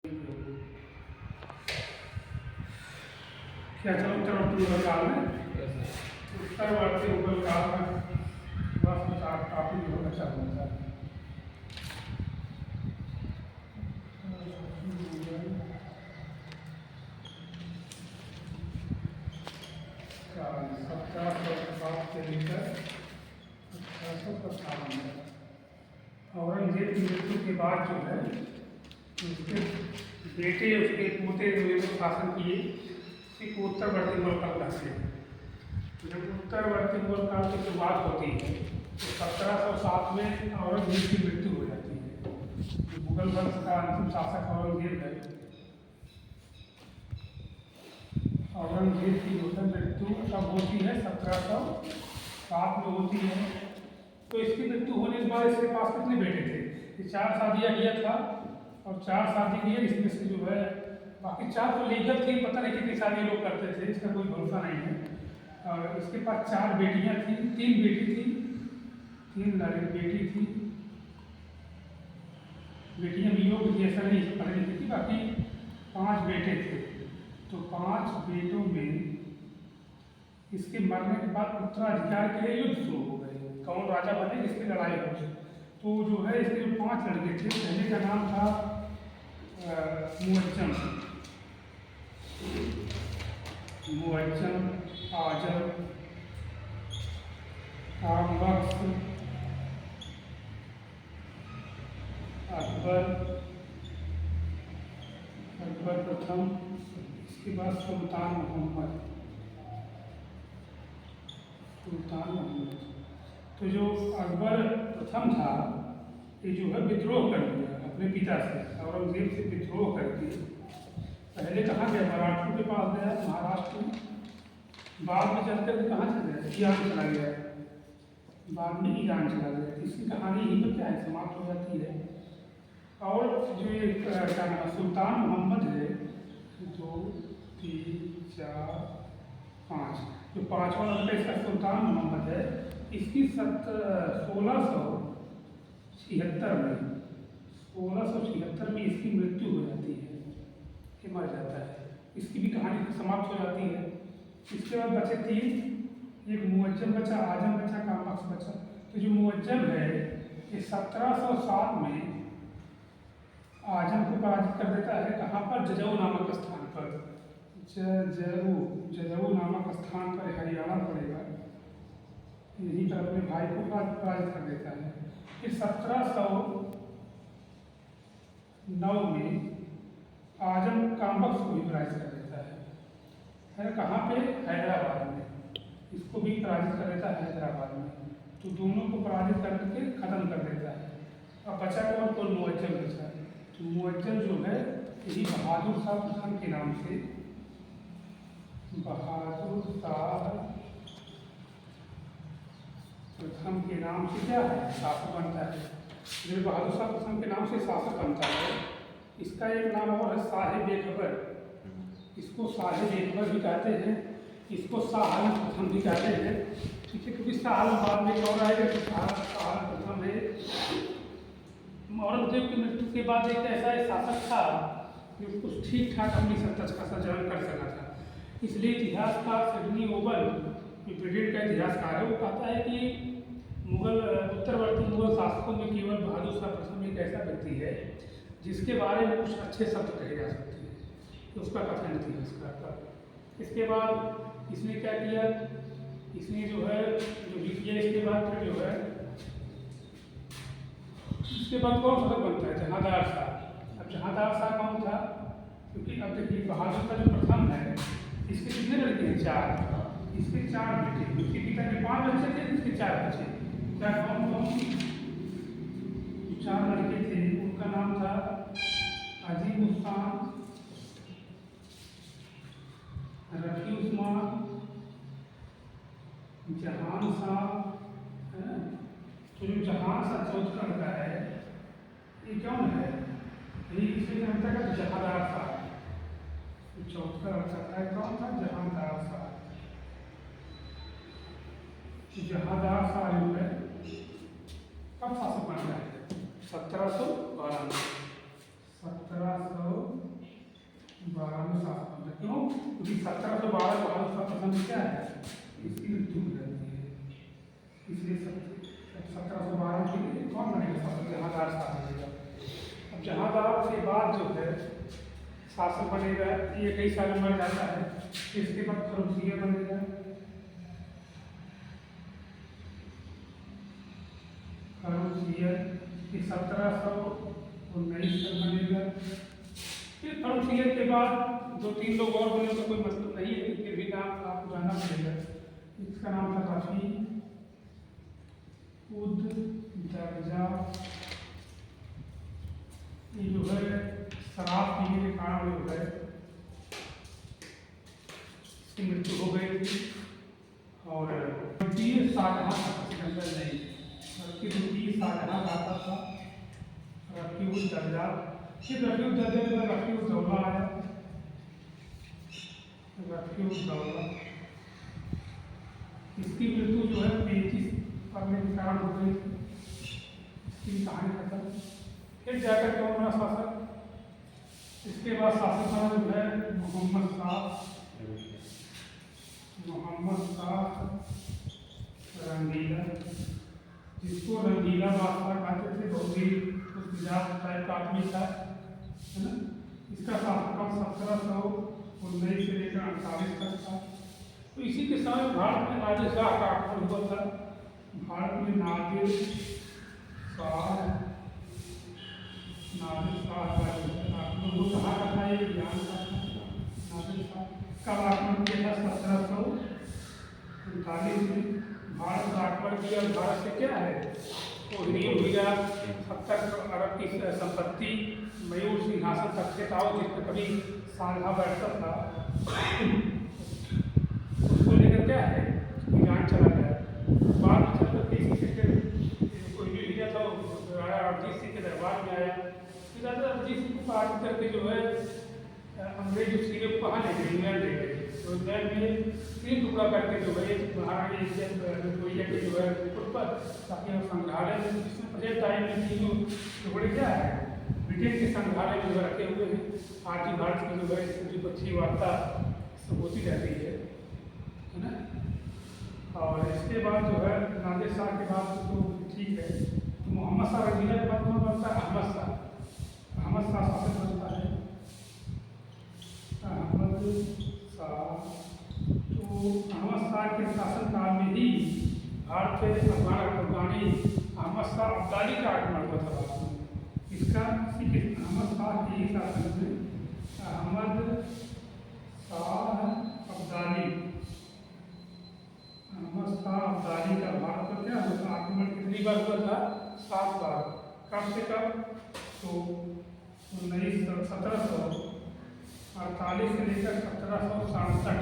क्या चलो उत्तरवर्ती मुगल काल में उत्तरवर्ती मुगल काल में बस काफ़ी जो है अच्छा होता है। औरंगजेब की मृत्यु के बाद जो है उसके बेटे उसके पोते जो शासन किए, उसी को उत्तरवर्ती मुगल काल कहते हैं। जब उत्तरवर्ती मुगल काल की शुरुआत होती है तो 1707 में औरंगजेब की मृत्यु हो जाती है। मुगल वंश का अंतिम शासक औरंगजेब है। औरंगजेब की मृत्यु कब होती है? 1707 में होती है। तो इसकी मृत्यु होने के बाद इसके पास कितने बेटे थे? ये 4 शादियाँ किया था और 4 शादी किए, इसमें से जो है बाकी 4 तो लीगल थी, पता नहीं कितनी शादी लोग करते थे, इसका कोई भरोसा नहीं है। और इसके पास 4 बेटियाँ थी, 3 बेटी थी, 3 बेटी थी। बेटियाँ भी लोग थी, ऐसा नहीं पढ़े लिखी थी, बाकी 5 बेटे थे। तो 5 बेटों में इसके मरने के बाद उत्तराधिकार के लिए युद्ध शुरू हो गए। कौन राजा बने, इसकी लड़ाई हो। तो जो है इसके जो 5 लड़के थे, पहले का नाम था मुअज्जम, आजम, आमबख्श, अकबर प्रथम, इसके बाद सुल्तान मोहम्मद। तो जो अकबर प्रथम था, ये जो है विद्रोह कर लिया अपने पिता से, औरंगजेब से विद्रोह करके पहले कहाँ गया? मराठों के पास गया, महाराष्ट्र में। बाद में चल कर कहाँ चला गया? ईरान चला गया। बाद में ईरान चला गया। इसकी कहानी यहीं पर क्या है, समाप्त हो जाती है। और जो ये क्या नाम सुल्तान मोहम्मद है, 2 3 4 5, जो 5वां लड़का इसका सुल्तान मोहम्मद है, इसकी 1676 में इसकी मृत्यु हो जाती है, ये मर जाता है। इसकी भी कहानी समाप्त हो जाती है। इसके बाद बचे 3, एक मुअज्जम बचा, आजम बचा, कामबख्श बचा। तो जो मुअज्जम है ये 1707 में आजम को पराजित कर देता है। कहाँ पर? जजऊ नामक स्थान पर। जजऊ नामक स्थान पर, हरियाणा पड़ेगा, यहीं पर अपने भाई को पराजित कर देता है। फिर 1709 में आजम कामबख्श को भी पराजित कर देता है कहाँ पे? हैदराबाद में। इसको भी पराजित कर देता है हैदराबाद में। तो दोनों को पराजित करके खत्म कर देता है। अब बचा कौन? मुअज्जम बचा। तो मुअज्जम जो है यही बहादुर शाह प्रथम के नाम से, बहादुर शाह प्रथम के नाम से क्या है? शासक बनता है। जब बहादुर शाह प्रथम के नाम से शासक बनता है, इसका एक नाम और है साहिब बेखबर। इसको साहिब बेखबर भी कहते हैं, इसको शाह आलम प्रथम भी कहते हैं। ठीक है, क्योंकि शाह आलम बाद में कौन आएगा? शाह आलम प्रथम है। औरंगजेब की मृत्यु के बाद एक ऐसा शासक था जो कुछ ठीक ठाक अपनी सत्ता का संचालन कर सका था। इसलिए इतिहासकार सिडनी ओवल, ब्रिटेन का इतिहासकार है, वो कहता है कि उत्तरवर्ती मुगल शासकों में केवल बहादुर शाह प्रथम एक ऐसा व्यक्ति है जिसके बारे में कुछ अच्छे शब्द कहे जा सकते हैं। तो उसका कथन इतिहासकार का। इसके बाद इसने क्या किया? इसने जो है जो भी किया, इसके बाद फिर जो है इसके बाद कौन शासक बनता है? जहांदार शाह। अब जहांदार शाह कौन था? क्योंकि अब देखिए बहादुर का जो प्रथम है, इसके कितने लड़के हैं? 4। इसके 4 बेटे, उसके पिता के 5 बच्चे थे, इसके 4 बच्चे। क्या कौन? 4 लड़के थे। उनका नाम था अजीम उस्मान, रफी उस्मान, जहान शाह। तो जो जहान शाह चौथा लड़का है, ये कौन है? यही इसे जानता है जहांदार शाह। चौथा लड़का है कौन था? जहांदार शाह। जहांदार शाह जो है कब शासक बनता है? 1712 में। 1712 क्योंकि 1712 जो है उसका प्रसंग क्या है, इसकी मृत्यु हो जाती है, इसलिए 1712 के लिए कौन बनेगा शासक, जहांदार शासन बनेगा। अब जहांदार के बाद जो है शासक बनेगा, ये कई साल मर जाता है, इसके बाद फर्रुखिया बनेगा, फर्रुखिया 1719 तक बनेगा। फिर फर्रुखिया के बाद 2-3 लोग और बने तो कोई मतलब नहीं है, फिर भी नाम आपको जानना पड़ेगा। इसका नाम था रफी उद दर्जा। ये जो है शराब पीने के कारण जो है इसकी मृत्यु हो गई थी। और शाहजहां नहीं, बल्कि शाहजहां आता था रफीउल दर्जा। फिर रफीउल दर्जा के बाद रफीउल दौला आया, रफीउल दौला, इसकी मृत्यु जो है 35 पढ़ने के कारण हो गई थी, इसकी कहानी खत्म। फिर जाकर कौन बना शासक, इसके बाद शासक बना जो है मोहम्मद शाह रंगीला, जिसको रंगीला बादशाह कहते थे, बहुत ही उस मिजाज टाइप का आदमी था, है ना। इसका शासनकाल 1719 से लेकर 48 तक था। तो इसी के समय भारत में नादिर शाह का आक्रमण हुआ था। भारत में नादिर शाह कहाँ का था, ये ज्ञान का था। नादिर शाह कब आक्रमण किया था, 1739 में भारत का आक्रमण किया। भारत से क्या है, कोहिनूर हीरा 70 अरब की संपत्ति, मयूर सिंहासन तख्ते था, जिसमें कभी साझा बैठता था, उसको लेकर क्या है ईरान चला गया। बाद में चलकर कोहिनूर हीरा था, राजा अरजीत सिंह के दरबार में आया। फिर राजा अरजीत सिंह को पार्टी करके जो है अंग्रेज उस हीरे को कहाँ ले गए, इंग्लैंड ले गए। तो इंग्लैंड में 3 टुकड़ा करके जो है महारानी विक्टोरिया के जो है रिपोर्ट पर, ताकि हम संग्रहालय में जिसमें प्रेजेंट टाइम में तीनों टुकड़े क्या है ब्रिटेन के संग्रहालय में जो रखे हुए हैं। आज भी भारत की जो है द्विपक्षीय वार्ता सब होती रहती है ना। और इसके बाद जो है नादिर शाह के बाद तो ठीक है, तो मोहम्मद शाह रंगीला के बाद कौन बनता है, अहमद शाह शासक बनता है, अहमद शाह। तो अहमद शाह के शासनकाल में ही भारत पे अफगानी अहमद शाह अब्दाली का आक्रमण हुआ था भारत में। इसका अहमद शाह के ही शासन में अहमद शाह अब्दाली का भारत पर क्या हुआ, आक्रमण कितनी बार हुआ था, 7 बार। कब से कब, तो 1748 से लेकर 1767,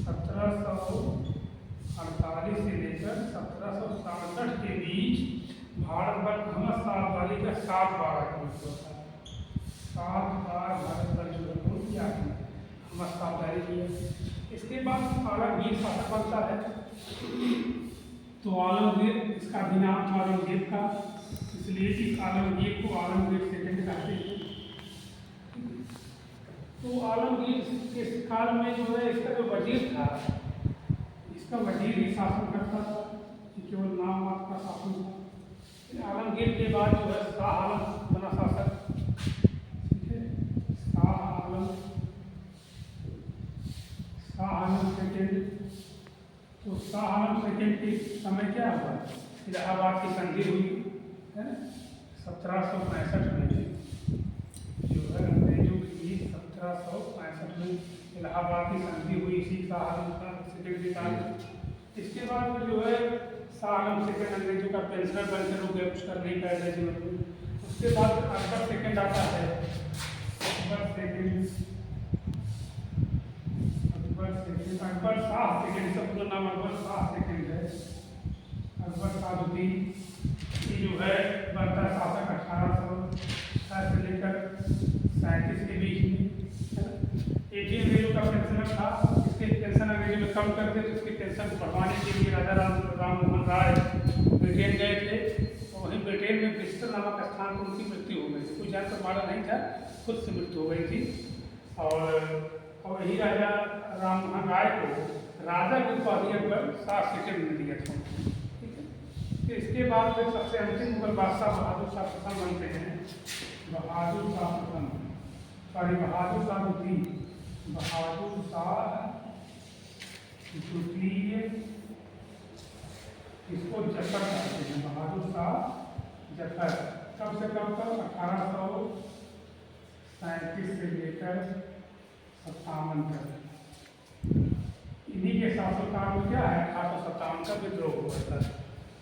1748 से लेकर 1767 के बीच भारत पर अहमद शाह अब्दाली का 7 बार आक्रमण हुआ था। 7 बार भारत पर जो है किया अहमद शाह अब्दाली किया। इसके बाद आलमगीर शासक बनता है, तो आलमगीर, इसका भी नाम था औरंगजेब का, इसलिए इस आलमगीर को आलमगीर सेकंड कहते हैं। तो आलमगीर के काल में जो है इसका जो वजीर था, इसका वजीर ही शासन करता था, केवल नाम मात्र का शासन था। आलमगीर के बाद जो है शाह आलम बना शासक, ठीक है। शाह आलम सेकेंड। तो शाह आलम सेकेंड के समय क्या हुआ, इलाहाबाद की संधि हुई है 1765 में, जो है अंग्रेजों की 1765 में इलाहाबाद की संधि हुई, इसी शाह आलम सेकेंड के कारण। इसके बाद जो है शाह आलम सेकेंड अंग्रेजों का पेंशनर बनकर रुक गए, कुछ कर नहीं पाए जीवन में। उसके बाद अकबर सेकेंड आता है, अकबर शाह सेकेंड, सब पूरा नाम अकबर शाह सेकेंड है। अकबर शाहुद्दीन जो है बनता शासक 1860 से लेकर 37 के बीच में, है ना। एक ही अंग्रेजों का पेंशनर था, इसके पेंशन अंग्रेजों में कम कर दे, तो उसकी पेंशन बढ़वाने के लिए राजा राम मोहन राय ब्रिटेन गए थे। और वहीं ब्रिटेन में ब्रिस्टल नामक स्थान पर उनकी मृत्यु हो गई थी। कोई जानकर मारा नहीं था, खुद से मृत्यु हो गई थी। और और यही राजा राम राय को राजा की उपाधि अकबर 7 सेकंड में दिया था। ठीक है, तो इसके बाद फिर सबसे अंतिम मुगल बादशाह बहादुर शाह प्रथम बनते हैं। बहादुर शाह प्रथम, सॉरी बहादुर शाह द्वितीय, बहादुर शाह द्वितीय, इसको जफर कहते हैं, बहादुर शाह जफर। कब से कब तक? 1837 से लेकर 57 तक। इन्हीं के शासनकाल में क्या है, 1857 का विद्रोह हुआ था।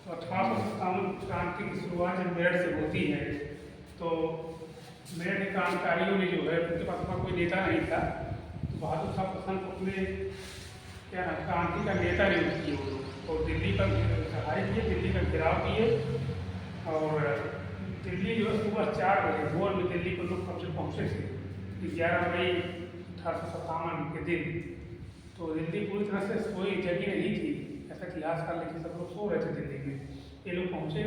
तो 1857 क्रांति की शुरुआत जब मेरठ से होती है, तो मेरठ के क्रांतिकारियों ने जो है, उनके पास कोई नेता नहीं था, तो बहादुर शाह प्रथम अपने क्या क्रांति का नेता नियुक्त किए वो लोग, और दिल्ली पर चढ़ाई किए, दिल्ली का घेराव किए। और दिल्ली जो है सुबह 4 बजे भोर में दिल्ली पर लोग कब से पहुँचे थे 11 मई 1857 के दिन। तो दिल्ली पूरी तरह से कोई जगह नहीं थी, ऐसा इतिहासकार लेकिन सब लोग सो रहे थे दिल्ली में। ये लोग पहुँचे,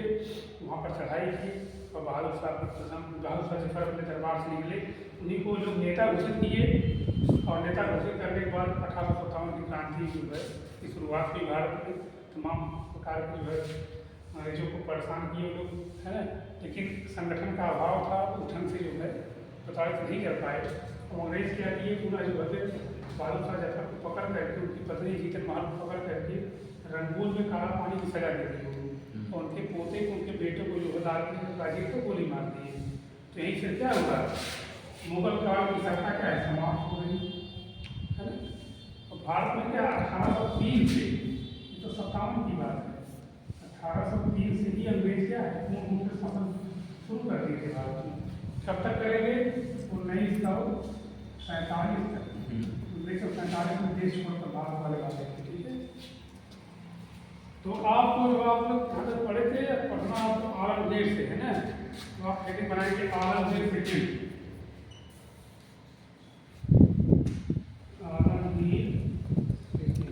वहाँ पर चढ़ाई की, और बहादुर शाह जफर अपने दरबार से निकले। उन्हीं को लोग नेता घोषित किए, और नेता घोषित करने के बाद 1857 की क्रांति जो है की शुरुआत हुई। भारत में तमाम प्रकार के जो है अंग्रेजों को परेशान किए लोग, है ना, लेकिन संगठन का अभाव था, उस ढंग से जो है प्रताड़ित नहीं कर पाए। और अंग्रेज क्या किए, पूरा जो है बहादुर शाह जफर को पकड़ करके, उनकी पत्नी जीतन महल को पकड़ करके रंगून में काला पानी की सजा दे दी, और उनके पोते को, उनके बेटे को जो है लाल किले राजीव को गोली मार दी। तो यहीं से क्या हुआ, मुगल काल की सत्ता क्या है, समाप्त हो गई, है ना। और भारत में क्या 1803 से, ये तो 57 की बात है, 1803 से ही अंग्रेज क्या है पूर्ण रूप से शासन शुरू कर दिए थे भारत में। कब तक करेंगे? 1947 तक। 1947 में देश छोड़कर भारत वाले बात है। ठीक है, तो आपको जो आप लोग यहाँ तक पढ़े थे, पढ़ना आपको आलमगीर से है ना, तो आप हेडिंग बनाएंगे Alamgir second, Alamgir second,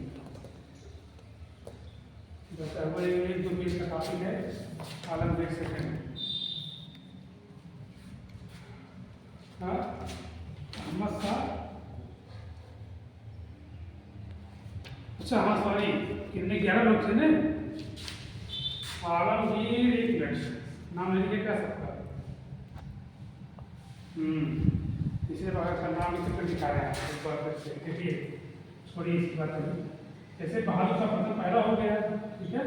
1-2 page का काफी है। आलमगीर सेकंड, हाँ, अहमद शाह, अच्छा हाँ सॉरी, कितने 11 लोग थे ना। आलमगीर, एक मिनट, नाम नहीं लिखा सबका, इसलिए का नाम लिखकर दिखा रहे हैं एक बार से, देखिए थोड़ी इसी बात है। जैसे बहादुर शाह प्रथम पैदा हो गया, ठीक है,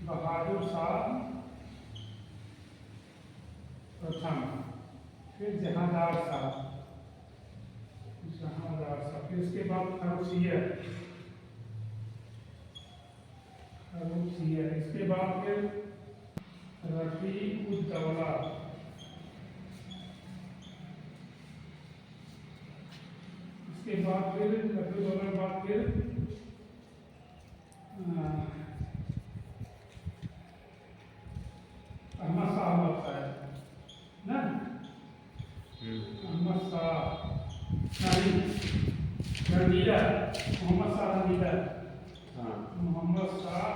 बहादुर शाह प्रथम, फिर जहांदार शाह, फिर उसके बाद खरूसिया, इसके बाद फिर रफी-उद-दौला, इसके बाद फिर रफी-उद-दौला के बाद फिर अहमद शाह होता है ना, अहमद शाह रंगीला, मोहम्मद शाह रंगीला, मोहम्मद शाह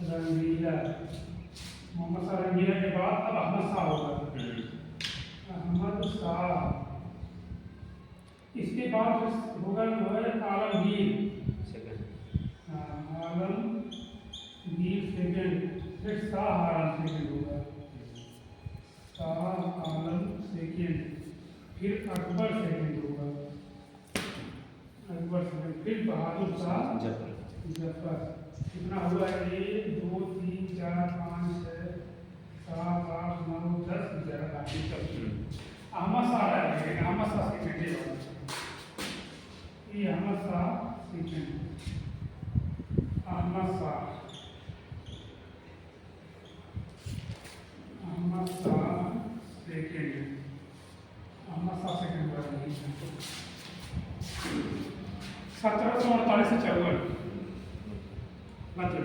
रंगीला, मोहम्मद शाह रंगीला के बाद अब अहमद शाह होगा, अहमद शाह। इसके बाद होगा जो है आलमगीर, आलमगीर सेकंड, फिर शाह आलम सेकंड होगा, शाह आलम सेकंड, फिर अकबर सेकंड होगा, अकबर सेकंड, फिर बहादुर शाह जफर। कितना हुआ? 1 2 3 4 5 6 7 8 9 10 11 अहमद शाह है, अहमद शाह सेकंड, ये Ahmad Shah second, Ahmad Shah, Ahmad Shah second, Ahmad Shah second हुआ 1748 से 54 मतलब